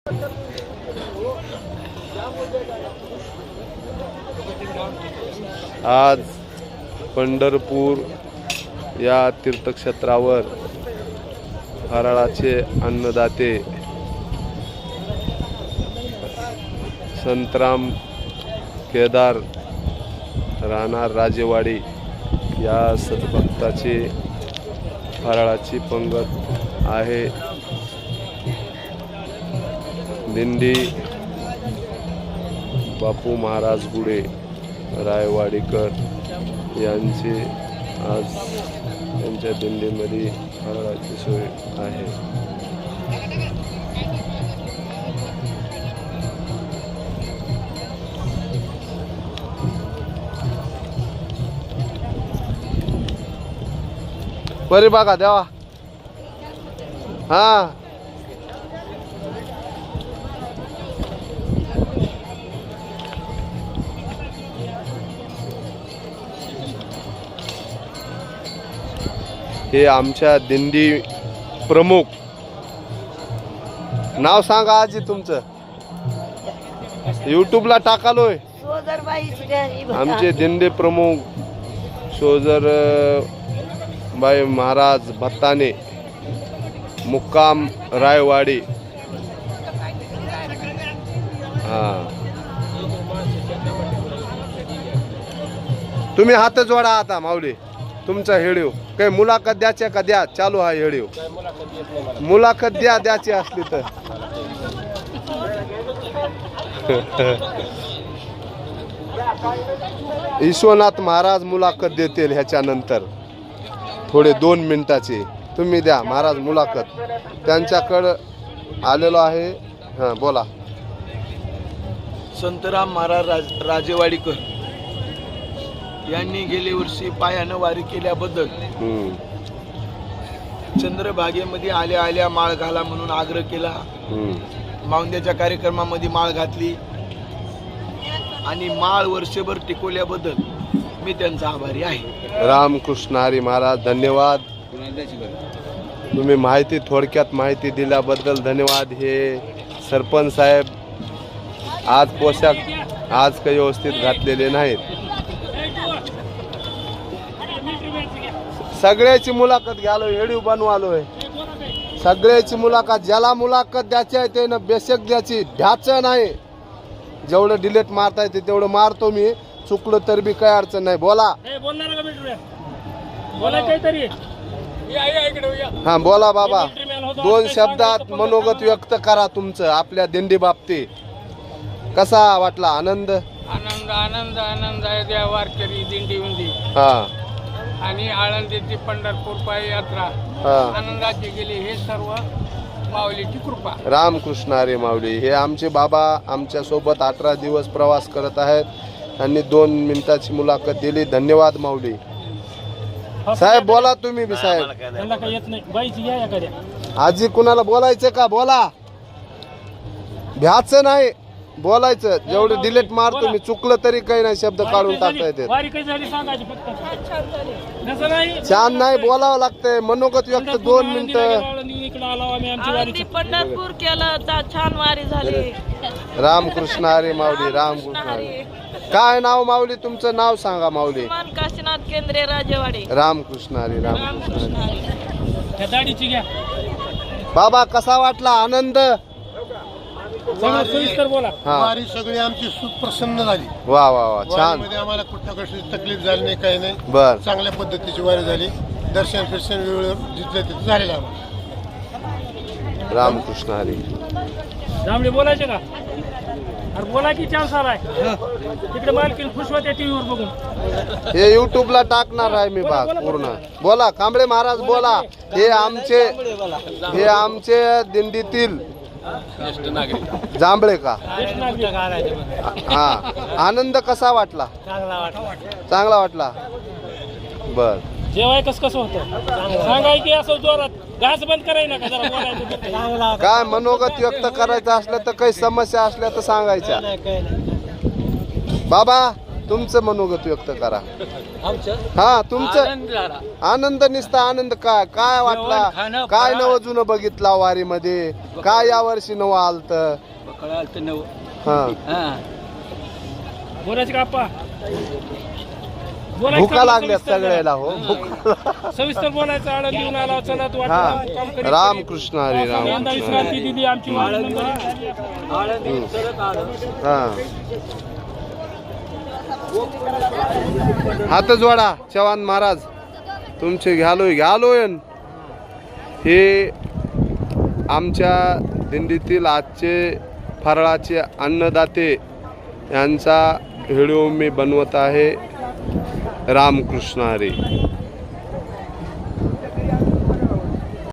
आज पंढरपूर या तीर्थक्षेत्रावर फराळाचे अन्नदाते संतराम केदार राहणार राजेवाडी या सद्भक्ताची फराळाची पंगत आहे। दिंडी बापू महाराज गुडे रायवाडीकर यांची आज त्यांच्या दिंडीमध्ये फराळाची सोय आहे। बरी बघा देवा हा हे आमच्या दिंडी प्रमुख नाव सांगा आजी तुमचं यूट्यूबला टाकालोय। आमचे दिंडी प्रमुख सोजर बाई महाराज भत्ताने मुक्काम रायवाडी। हा तुम्ही हात जोडा आता माऊली तुमचा हेडिओ काही मुलाखत द्यायच्या का द्या चालू हा हेडिओ मुलाखत द्यायची असली तर विश्वनाथ महाराज मुलाखत देतील ह्याच्यानंतर थोडे 2 मिनिटाची तुम्ही द्या महाराज मुलाखत त्यांच्याकडं आलेलो आहे। हा बोला। संतराम महाराज राजेवाडीकर यांनी गेल्या वर्षी पायानं वारी केल्याबद्दल चंद्रभागेमध्ये आल्या आल्या माळ घाला म्हणून आग्रह केला। माऊंद्याच्या कार्यक्रमामध्ये माळ घातली आणि माळ वर्षभर टिकवल्याबद्दल मी त्यांचा आभारी आहे। रामकृष्ण हरी महाराज धन्यवाद। तुम्ही माहिती थोडक्यात माहिती दिल्याबद्दल धन्यवाद। हे सरपंच साहेब आज पोशाख आज काही व्यवस्थित घातलेले नाहीत। सगळ्याची मुलाखत घ्यालो हेडिओ बनवालोय सगळ्याची मुलाखत ज्याला मुलाखत द्यायची आहे त्यानं बेशक द्यायची ढ्याचं नाही। जेवढं डिलीट मारता येते तेवढं मारतो मी चुकलं तर बी काही अडचण नाही। बोला हा बोला बाबा 2 शब्दात मनोगत व्यक्त करा तुमचं आपल्या दिंडी बाबतीत कसा वाटला आनंद आनंद आनंद आनंद आहे त्या वारकरी दिंडी उंदी हा आणि आळंदीची पंढरपूर पायी यात्रा आनंदाची गेली हे सर्व माऊलीची कृपा। रामकृष्ण हरी माऊली। हे आमचे बाबा आमच्या सोबत 18 दिवस प्रवास करत आहेत आणि 2 मिनिटाची मुलाखत दिली। धन्यवाद माऊली। साहेब बोला तुम्ही बी साहेब आजी कुणाला बोलायचं का बोला भ्याचं नाही बोलायचं जेवढं डिलीट मारतो मी चुकलं तरी काही नाही शब्द काढून टाकता येते। छान नाही बोलावं लागतंय मनोगत व्यक्त 2 मिनिटं। पंढरपूर केलं छान वारी झाली। रामकृष्ण हरी माऊली रामकृष्ण हरी। काय नाव माऊली तुमचं नाव सांगा माऊली। काशीनाथ केंद्रे राजेवाडी। रामकृष्ण हरी रामकृष्ण हरी। बाबा कसा वाटला आनंद वारी सगळी आमची सुप्रसन्न झाली। वा वा वा छान। आम्हाला कुठल्या कशी तकलीफ झाली नाही काही नाही बर चांगल्या पद्धतीची वारी झाली। दर्शन फिर्शन वेळेवर जिथल्या तिथे झालेलं आम्हाला। रामकृष्ण हरी। जांभळे बोलायचे का अरे बोला की चान्स आलाय तिकडे मालकीन खुश होते टीव्हीवर बघून। हे युट्यूबला टाकणार आहे मी भाग पूर्ण। बोला कांबळे महाराज बोला। हे आमचे दिंडीतील जांभळे का हा आनंद कसा वाटला चांगला वाटला बर। जेवाय कसं होतं सांगाय की असं जोरात गॅस बंद कराय ना का जरा बोलायचं काय मनोगत व्यक्त करायचं असलं तर काही समस्या असल्या तर सांगायच्या। बाबा तुमचं मनोगत व्यक्त करा. हा तुमचं आनंद निसता आनंद काय काय वाटला, काय नवं जुनं बघितला वारीमध्ये, काय यावर्षी नवं आलत? हा बोलायचं का आप्पा? भुका लागल्यात सगळ्याला हो, भुका. सविस्तर बोलायचं. आळंद येऊन आला, चला तू हा रामकृष्ण हरी यंदा रामकृष्ण विश्रांती हरी. दिली आमची वारी नंबर. हा हात जोडा चव्हाण महाराज, तुमचे घ्यालोय. हे आमच्या दिंडीतील आजचे फराळाचे अन्नदाते यांचा व्हिडिओ मी बनवत आहे. रामकृष्ण हरी.